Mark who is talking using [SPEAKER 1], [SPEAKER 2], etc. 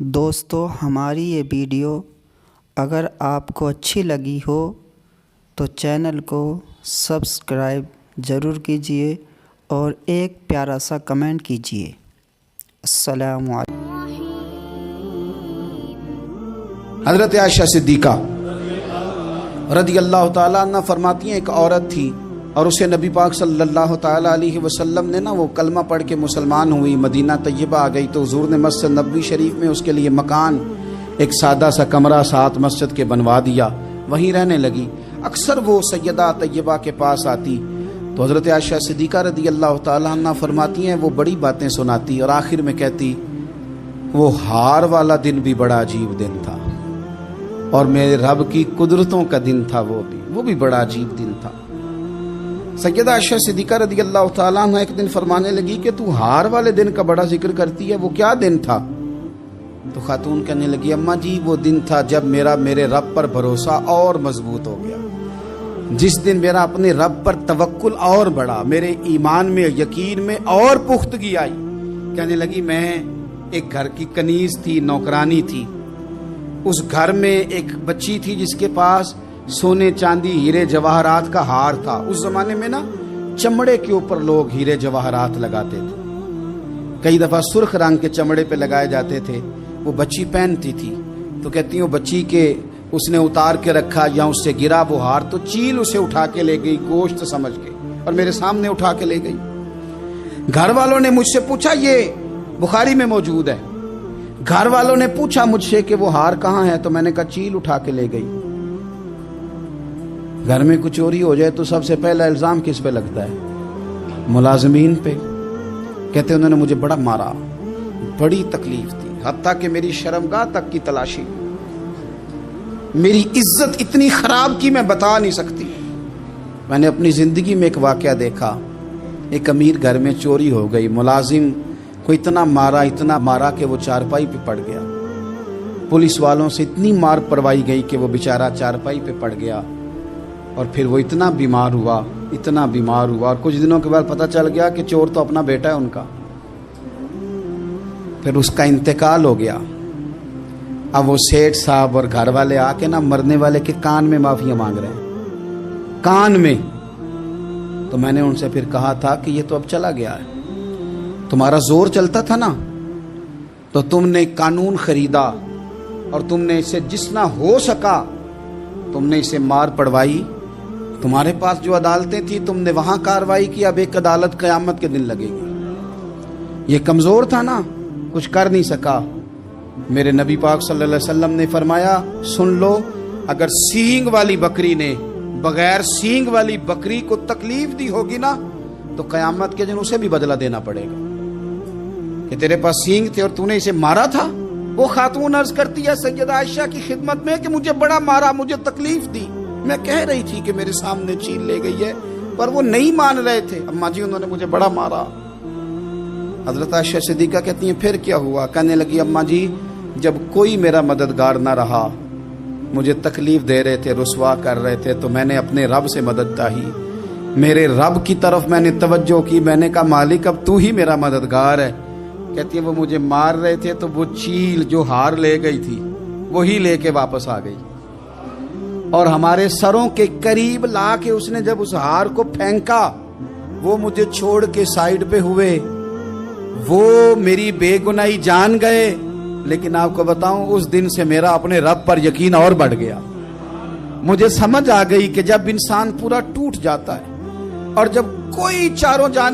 [SPEAKER 1] دوستو ہماری یہ ویڈیو اگر آپ کو اچھی لگی ہو تو چینل کو سبسکرائب ضرور کیجئے اور ایک پیارا سا کمنٹ کیجئے۔ السلام علیکم۔
[SPEAKER 2] حضرت عائشہ صدیقہ رضی اللہ تعالیٰ عنہ فرماتی ہیں ایک عورت تھی اور اسے نبی پاک صلی اللہ تعالیٰ علیہ وسلم نے وہ کلمہ پڑھ کے مسلمان ہوئی، مدینہ طیبہ آ گئی تو حضور نے مسجد نبوی شریف میں اس کے لیے مکان، ایک سادہ سا کمرہ ساتھ مسجد کے بنوا دیا، وہیں رہنے لگی۔ اکثر وہ سیدہ طیبہ کے پاس آتی تو حضرت عائشہ صدیقہ رضی اللہ تعالیٰ عنہ فرماتی ہیں وہ بڑی باتیں سناتی اور آخر میں کہتی وہ ہار والا دن بھی بڑا عجیب دن تھا اور میرے رب کی قدرتوں کا دن تھا، وہ بھی بڑا عجیب دن تھا۔ سیدہ عائشہ صدیقہ رضی اللہ تعالیٰ عنہ ایک دن فرمانے لگی کہ تو ہار والے دن کا بڑا ذکر کرتی ہے، وہ کیا دن تھا؟ تو خاتون کہنے لگی اماں جی وہ دن تھا جب میرے رب پر بھروسہ اور مضبوط ہو گیا، جس دن میرا اپنے رب پر توکل اور بڑھا، میرے ایمان میں یقین میں اور پختگی آئی۔ کہنے لگی میں ایک گھر کی کنیز تھی، نوکرانی تھی، اس گھر میں ایک بچی تھی جس کے پاس سونے چاندی ہیرے جواہرات کا ہار تھا۔ اس زمانے میں چمڑے کے اوپر لوگ ہیرے جواہرات لگاتے تھے، کئی دفعہ سرخ رنگ کے چمڑے پہ لگائے جاتے تھے، وہ بچی پہنتی تھی تو کہتی ہوں بچی کے اس نے اتار کے رکھا یا اس سے گرا وہ ہار تو چیل اسے اٹھا کے لے گئی گوشت سمجھ کے اور میرے سامنے اٹھا کے لے گئی۔ گھر والوں نے مجھ سے پوچھا، یہ بخاری میں موجود ہے، گھر والوں نے پوچھا مجھ سے کہ وہ ہار کہاں ہے تو میں نے کہا چیل اٹھا کے لے گئی۔ گھر میں کچھ چوری ہو جائے تو سب سے پہلا الزام کس پہ لگتا ہے؟ ملازمین پہ۔ کہتے انہوں نے مجھے بڑا مارا، بڑی تکلیف تھی، حتیٰ کہ میری شرمگاہ تک کی تلاشی، میری عزت اتنی خراب کی میں بتا نہیں سکتی۔ میں نے اپنی زندگی میں ایک واقعہ دیکھا، ایک امیر گھر میں چوری ہو گئی، ملازم کو اتنا مارا کہ وہ چارپائی پہ پڑ گیا، پولیس والوں سے اتنی مار پروائی گئی کہ وہ بیچارہ چارپائی پہ پڑ گیا اور پھر وہ اتنا بیمار ہوا اور کچھ دنوں کے بعد پتہ چل گیا کہ چور تو اپنا بیٹا ہے ان کا، پھر اس کا انتقال ہو گیا۔ اب وہ سیٹھ صاحب اور گھر والے آ کے مرنے والے کے کان میں معافیاں مانگ رہے ہیں، کان میں۔ تو میں نے ان سے پھر کہا تھا کہ یہ تو اب چلا گیا ہے، تمہارا زور چلتا تھا تو تم نے قانون خریدا اور تم نے اسے جتنا ہو سکا تم نے اسے مار پڑوائی، تمہارے پاس جو عدالتیں تھی تم نے وہاں کاروائی کی، اب ایک عدالت قیامت کے دن لگے گی۔ یہ کمزور تھا کچھ کر نہیں سکا۔ میرے نبی پاک صلی اللہ علیہ وسلم نے فرمایا سن لو، اگر سینگ والی بکری نے بغیر سینگ والی بکری کو تکلیف دی ہوگی تو قیامت کے دن اسے بھی بدلہ دینا پڑے گا کہ تیرے پاس سینگ تھے اور تو نے اسے مارا تھا۔ وہ خاتون عرض کرتی ہے سیدہ عائشہ کی خدمت میں کہ مجھے بڑا مارا، مجھے تکلیف دی، میں کہہ رہی تھی کہ میرے سامنے چیل لے گئی ہے پر وہ نہیں مان رہے تھے، اماں جی انہوں نے مجھے بڑا مارا۔ حضرت عائشہ صدیقہ کہتی ہیں پھر کیا ہوا؟ کہنے لگی اماں جی جب کوئی میرا مددگار نہ رہا، مجھے تکلیف دے رہے تھے، رسوا کر رہے تھے تو میں نے اپنے رب سے مدد چاہی، میرے رب کی طرف میں نے توجہ کی، میں نے کہا مالک اب تو ہی میرا مددگار ہے۔ کہتی ہے وہ مجھے مار رہے تھے تو وہ چیل جو ہار لے گئی تھی وہی لے کے واپس آ گئی اور ہمارے سروں کے قریب لا کے اس نے جب اس ہار کو پھینکا وہ مجھے چھوڑ کے سائیڈ پہ ہوئے، وہ میری بے گناہی جان گئے، لیکن آپ کو بتاؤں اس دن سے میرا اپنے رب پر یقین اور بڑھ گیا۔ مجھے سمجھ آ گئی کہ جب انسان پورا ٹوٹ جاتا ہے اور جب کوئی چاروں جان